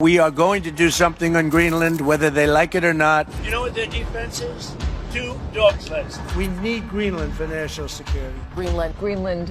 We are going to do something on Greenland, whether they like it or not. You know what their defense is? 2 dog sleds. We need Greenland for national security. Greenland.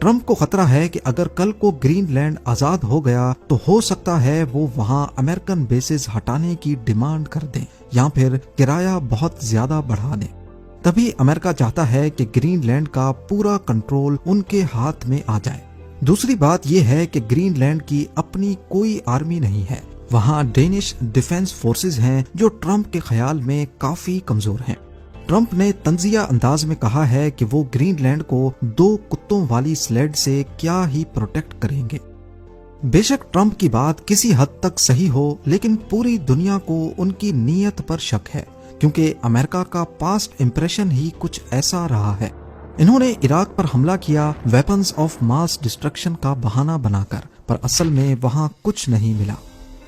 Trump کو خطرہ ہے کہ اگر کل کو green land آزاد ہو گیا تو ہو سکتا ہے وہ وہاں امریکن بیسز ہٹانے کی ڈیمانڈ کر دیں یا پھر کرایہ بہت زیادہ بڑھا دیں۔ تبھی امریکہ چاہتا ہے کہ گرین لینڈ کا پورا کنٹرول ان کے ہاتھ میں آ جائے۔ دوسری بات یہ ہے کہ گرین لینڈ کی اپنی کوئی آرمی نہیں ہے، وہاں ڈینش ڈیفنس فورسز ہیں جو ٹرمپ کے خیال میں کافی کمزور ہیں۔ ٹرمپ نے طنزیہ انداز میں کہا ہے کہ وہ گرین لینڈ کو 2 کتوں والی سلیڈ سے کیا ہی پروٹیکٹ کریں گے۔ بے شک ٹرمپ کی بات کسی حد تک صحیح ہو، لیکن پوری دنیا کو ان کی نیت پر شک ہے، کیونکہ امریکہ کا پاسٹ امپریشن ہی کچھ ایسا رہا ہے۔ انہوں نے عراق پر حملہ کیا ویپنز آف ماس ڈسٹرکشن کا بہانہ بنا کر، پر اصل میں وہاں کچھ نہیں ملا۔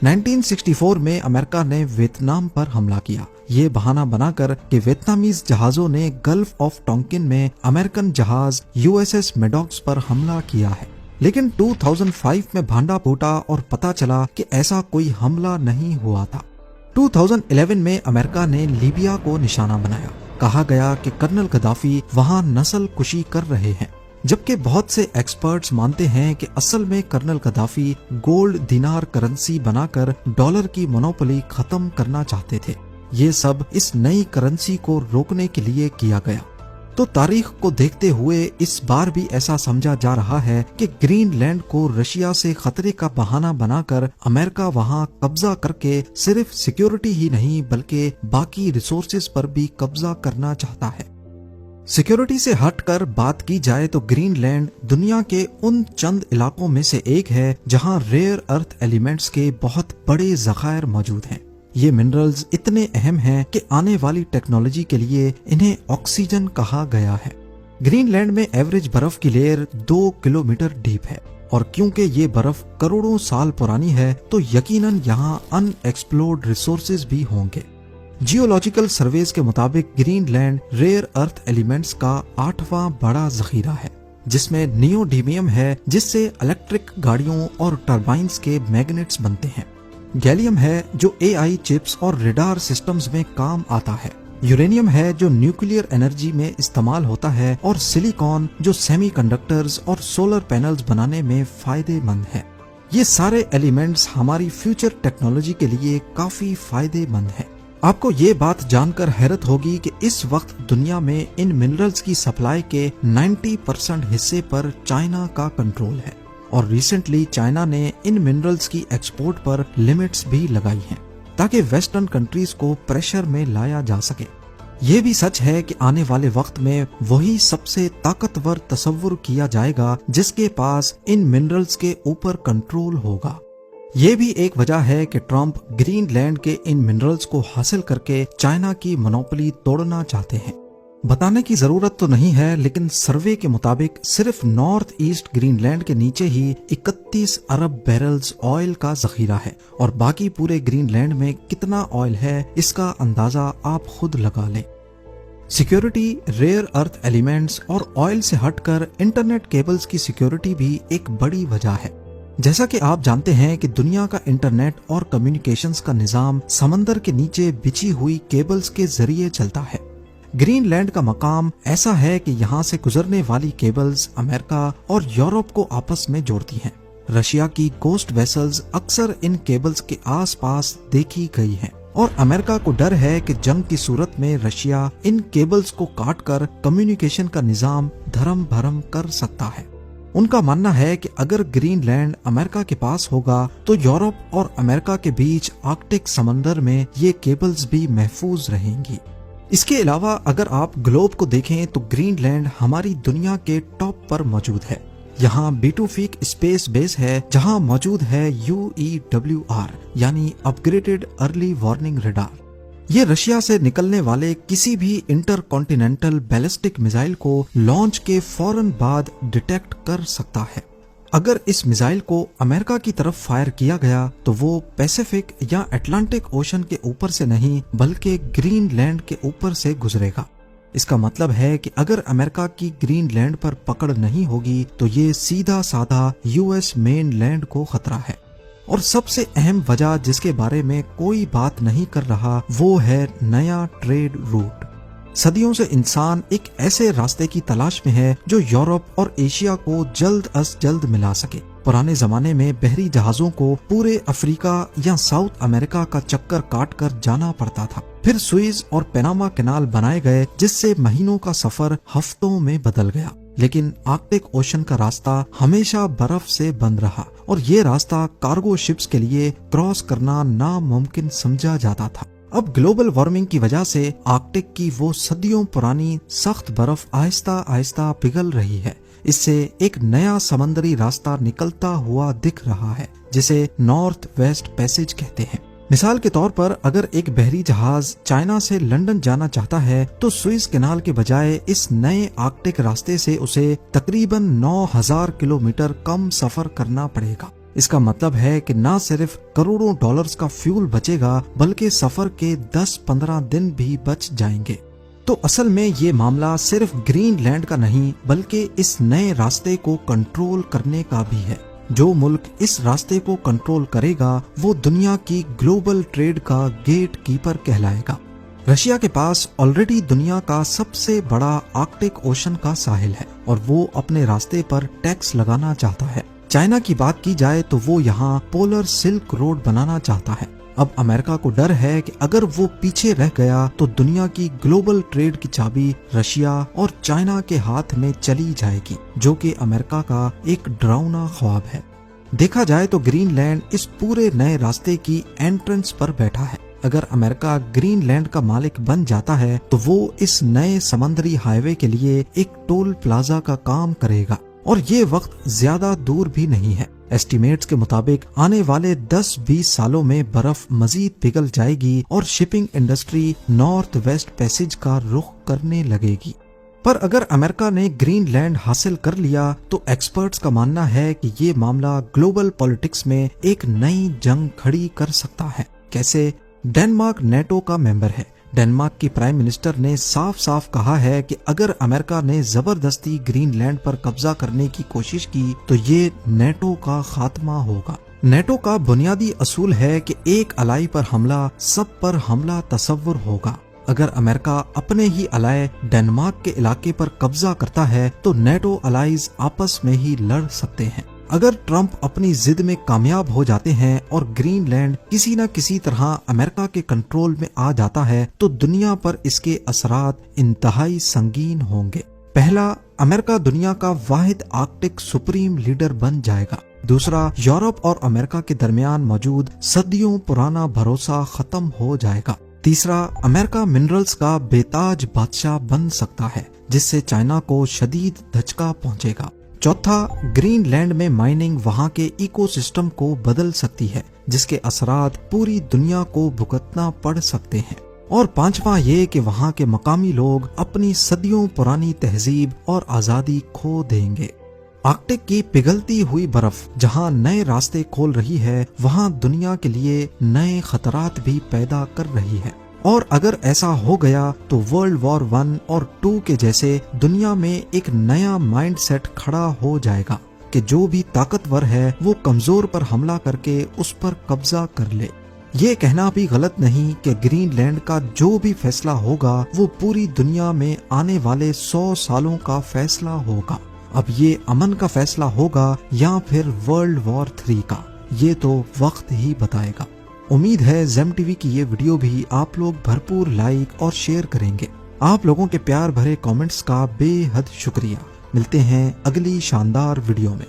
1964 میں امریکہ نے ویتنام پر حملہ کیا، یہ بہانہ بنا کر کہ ویتنامیز جہازوں نے گلف آف ٹونکن میں امریکن جہاز USS میڈاکس پر حملہ کیا ہے۔ لیکن 2005 میں بھانڈا پھوٹا اور پتا چلا کہ ایسا کوئی حملہ نہیں ہوا تھا۔ 2011 میں امریکہ نے لیبیا کو نشانہ بنایا، کہا گیا کہ کرنل غدافی وہاں نسل کشی کر رہے ہیں، جبکہ بہت سے ایکسپرٹس مانتے ہیں کہ اصل میں کرنل غدافی گولڈ دینار کرنسی بنا کر ڈالر کی مونوپولی ختم کرنا چاہتے تھے۔ یہ سب اس نئی کرنسی کو روکنے کے لیے کیا گیا۔ تو تاریخ کو دیکھتے ہوئے اس بار بھی ایسا سمجھا جا رہا ہے کہ گرین لینڈ کو رشیا سے خطرے کا بہانہ بنا کر امریکہ وہاں قبضہ کر کے صرف سیکیورٹی ہی نہیں بلکہ باقی ریسورسز پر بھی قبضہ کرنا چاہتا ہے۔ سیکیورٹی سے ہٹ کر بات کی جائے تو گرین لینڈ دنیا کے ان چند علاقوں میں سے ایک ہے جہاں ریئر ارتھ ایلیمنٹس کے بہت بڑے ذخائر موجود ہیں۔ یہ منرلز اتنے اہم ہیں کہ آنے والی ٹیکنالوجی کے لیے انہیں آکسیجن کہا گیا ہے۔ گرین لینڈ میں ایوریج برف کی لیئر 2 کلومیٹر ڈیپ ہے، اور کیونکہ یہ برف کروڑوں سال پرانی ہے تو یقیناً یہاں ان ایکسپلورڈ ریسورسز بھی ہوں گے۔ جیولوجیکل سرویز کے مطابق گرین لینڈ ریئر ارتھ ایلیمنٹس کا 8واں بڑا ذخیرہ ہے، جس میں نیوڈیمیم ہے جس سے الیکٹرک گاڑیوں اور ٹربائنز کے میگنیٹس بنتے ہیں، گیلیم ہے جو AI چپس اور ریڈار سسٹمز میں کام آتا ہے، یورینیم ہے جو نیوکلیئر انرجی میں استعمال ہوتا ہے، اور سلیکون جو سیمی کنڈکٹرز اور سولر پینلز بنانے میں فائدے مند ہے۔ یہ سارے ایلیمنٹس ہماری فیوچر ٹیکنالوجی کے لیے کافی فائدے مند ہیں۔ آپ کو یہ بات جان کر حیرت ہوگی کہ اس وقت دنیا میں ان منرلز کی سپلائی کے 90% حصے پر چائنا کا کنٹرول ہے، اور ریسنٹلی چائنا نے ان منرلز کی ایکسپورٹ پر لمٹس بھی لگائی ہیں تاکہ ویسٹرن کنٹریز کو پریشر میں لایا جا سکے۔ یہ بھی سچ ہے کہ آنے والے وقت میں وہی سب سے طاقتور تصور کیا جائے گا جس کے پاس ان منرلز کے اوپر کنٹرول ہوگا۔ یہ بھی ایک وجہ ہے کہ ٹرمپ گرین لینڈ کے ان منرلز کو حاصل کر کے چائنا کی مونوپولی توڑنا چاہتے ہیں۔ بتانے کی ضرورت تو نہیں ہے، لیکن سروے کے مطابق صرف نارتھ ایسٹ گرین لینڈ کے نیچے ہی 31 ارب بیرلز آئل کا ذخیرہ ہے، اور باقی پورے گرین لینڈ میں کتنا آئل ہے اس کا اندازہ آپ خود لگا لیں۔ سیکیورٹی، ریئر ارتھ ایلیمنٹس اور آئل سے ہٹ کر انٹرنیٹ کیبلز کی سیکیورٹی بھی ایک بڑی وجہ ہے۔ جیسا کہ آپ جانتے ہیں کہ دنیا کا انٹرنیٹ اور کمیونیکیشنز کا نظام سمندر کے نیچے بچھی ہوئی کیبلز کے ذریعے چلتا ہے۔ گرین لینڈ کا مقام ایسا ہے کہ یہاں سے گزرنے والی کیبلز امریکہ اور یورپ کو آپس میں جوڑتی ہیں۔ رشیا کی گوسٹ ویسلز اکثر ان کیبلز کے آس پاس دیکھی گئی ہیں، اور امریکہ کو ڈر ہے کہ جنگ کی صورت میں رشیا ان کیبلز کو کاٹ کر کمیونیکیشن کا نظام دھرم بھرم کر سکتا ہے۔ ان کا ماننا ہے کہ اگر گرین لینڈ امریکہ کے پاس ہوگا تو یورپ اور امریکہ کے بیچ آرکٹک سمندر میں یہ کیبلز بھی محفوظ رہیں گی۔ اس کے علاوہ اگر آپ گلوب کو دیکھیں تو گرین لینڈ ہماری دنیا کے ٹاپ پر موجود ہے۔ یہاں بیٹوفیک اسپیس بیس ہے جہاں موجود ہے UEWR یعنی اپ گریڈڈ ارلی وارننگ ریڈار۔ یہ رشیا سے نکلنے والے کسی بھی انٹر کانٹیننٹل بیلسٹک میزائل کو لانچ کے فوراً بعد ڈیٹیکٹ کر سکتا ہے۔ اگر اس میزائل کو امریکہ کی طرف فائر کیا گیا تو وہ پیسیفک یا اٹلانٹک اوشن کے اوپر سے نہیں بلکہ گرین لینڈ کے اوپر سے گزرے گا۔ اس کا مطلب ہے کہ اگر امریکہ کی گرین لینڈ پر پکڑ نہیں ہوگی تو یہ سیدھا سادھا US مین لینڈ کو خطرہ ہے۔ اور سب سے اہم وجہ جس کے بارے میں کوئی بات نہیں کر رہا وہ ہے نیا ٹریڈ روٹ۔ صدیوں سے انسان ایک ایسے راستے کی تلاش میں ہے جو یورپ اور ایشیا کو جلد از جلد ملا سکے۔ پرانے زمانے میں بحری جہازوں کو پورے افریقہ یا ساؤتھ امریکہ کا چکر کاٹ کر جانا پڑتا تھا، پھر سوئز اور پیناما کینال بنائے گئے جس سے مہینوں کا سفر ہفتوں میں بدل گیا، لیکن آرکٹک اوشن کا راستہ ہمیشہ برف سے بند رہا اور یہ راستہ کارگو شپس کے لیے کراس کرنا ناممکن سمجھا جاتا تھا۔ اب گلوبل وارمنگ کی وجہ سے آرکٹک کی وہ صدیوں پرانی سخت برف آہستہ آہستہ پگھل رہی ہے۔ اس سے ایک نیا سمندری راستہ نکلتا ہوا دکھ رہا ہے جسے نارتھ ویسٹ پیسیج کہتے ہیں۔ مثال کے طور پر اگر ایک بحری جہاز چائنا سے لنڈن جانا چاہتا ہے تو سوئز کینال کے بجائے اس نئے آرکٹک راستے سے اسے تقریباً 9000 کلومیٹر کم سفر کرنا پڑے گا۔ اس کا مطلب ہے کہ نہ صرف کروڑوں ڈالرز کا فیول بچے گا بلکہ سفر کے 10-15 دن بھی بچ جائیں گے۔ تو اصل میں یہ معاملہ صرف گرین لینڈ کا نہیں بلکہ اس نئے راستے کو کنٹرول کرنے کا بھی ہے۔ جو ملک اس راستے کو کنٹرول کرے گا وہ دنیا کی گلوبل ٹریڈ کا گیٹ کیپر کہلائے گا۔ رشیا کے پاس آلریڈی دنیا کا سب سے بڑا آرکٹک اوشن کا ساحل ہے اور وہ اپنے راستے پر ٹیکس لگانا چاہتا ہے۔ چائنا کی بات کی جائے تو وہ یہاں پولر سلک روڈ بنانا چاہتا ہے۔ اب امریکہ کو ڈر ہے کہ اگر وہ پیچھے رہ گیا تو دنیا کی گلوبل ٹریڈ کی چابی رشیا اور چائنا کے ہاتھ میں چلی جائے گی، جو کہ امریکہ کا ایک ڈراؤنا خواب ہے۔ دیکھا جائے تو گرین لینڈ اس پورے نئے راستے کی انٹرنس پر بیٹھا ہے۔ اگر امریکہ گرین لینڈ کا مالک بن جاتا ہے تو وہ اس نئے سمندری ہائی وے کے لیے ایک ٹول پلازا کا کام کرے گا، اور یہ وقت زیادہ دور بھی نہیں ہے۔ ایسٹیمیٹس کے مطابق آنے والے 10-20 سالوں میں برف مزید پگھل جائے گی اور shipping industry north west passage کا رخ کرنے لگے گی۔ پر اگر امریکہ نے گرین لینڈ حاصل کر لیا تو ایکسپرٹس کا ماننا ہے کہ یہ معاملہ گلوبل پالیٹکس میں ایک نئی جنگ کھڑی کر سکتا ہے۔ کیسے؟ ڈنمارک نیٹو کا ممبر ہے۔ ڈنمارک کی پرائم منسٹر نے صاف صاف کہا ہے کہ اگر امریکہ نے زبردستی گرین لینڈ پر قبضہ کرنے کی کوشش کی تو یہ نیٹو کا خاتمہ ہوگا۔ نیٹو کا بنیادی اصول ہے کہ ایک الائی پر حملہ سب پر حملہ تصور ہوگا۔ اگر امریکہ اپنے ہی الائے ڈنمارک کے علاقے پر قبضہ کرتا ہے تو نیٹو الائیز آپس میں ہی لڑ سکتے ہیں۔ اگر ٹرمپ اپنی ضد میں کامیاب ہو جاتے ہیں اور گرین لینڈ کسی نہ کسی طرح امریکہ کے کنٹرول میں آ جاتا ہے تو دنیا پر اس کے اثرات انتہائی سنگین ہوں گے۔ پہلا، امریکہ دنیا کا واحد آرکٹک سپریم لیڈر بن جائے گا۔ دوسرا، یورپ اور امریکہ کے درمیان موجود صدیوں پرانا بھروسہ ختم ہو جائے گا۔ تیسرا، امریکہ منرلز کا بے تاج بادشاہ بن سکتا ہے جس سے چائنا کو شدید دھچکا پہنچے گا۔ چوتھا، گرین لینڈ میں مائننگ وہاں کے ایکو سسٹم کو بدل سکتی ہے جس کے اثرات پوری دنیا کو بھگتنا پڑ سکتے ہیں۔ اور پانچواں یہ کہ وہاں کے مقامی لوگ اپنی صدیوں پرانی تہذیب اور آزادی کھو دیں گے۔ آرکٹک کی پگھلتی ہوئی برف جہاں نئے راستے کھول رہی ہے وہاں دنیا کے لیے نئے خطرات بھی پیدا کر رہی ہے، اور اگر ایسا ہو گیا تو ورلڈ وار 1 اور 2 کے جیسے دنیا میں ایک نیا مائنڈ سیٹ کھڑا ہو جائے گا کہ جو بھی طاقتور ہے وہ کمزور پر حملہ کر کے اس پر قبضہ کر لے۔ یہ کہنا بھی غلط نہیں کہ گرین لینڈ کا جو بھی فیصلہ ہوگا وہ پوری دنیا میں آنے والے 100 سالوں کا فیصلہ ہوگا۔ اب یہ امن کا فیصلہ ہوگا یا پھر ورلڈ وار 3 کا، یہ تو وقت ہی بتائے گا۔ امید ہے زیم ٹی وی کی یہ ویڈیو بھی آپ لوگ بھرپور لائک اور شیئر کریں گے۔ آپ لوگوں کے پیار بھرے کامنٹس کا بے حد شکریہ۔ ملتے ہیں اگلی شاندار ویڈیو میں۔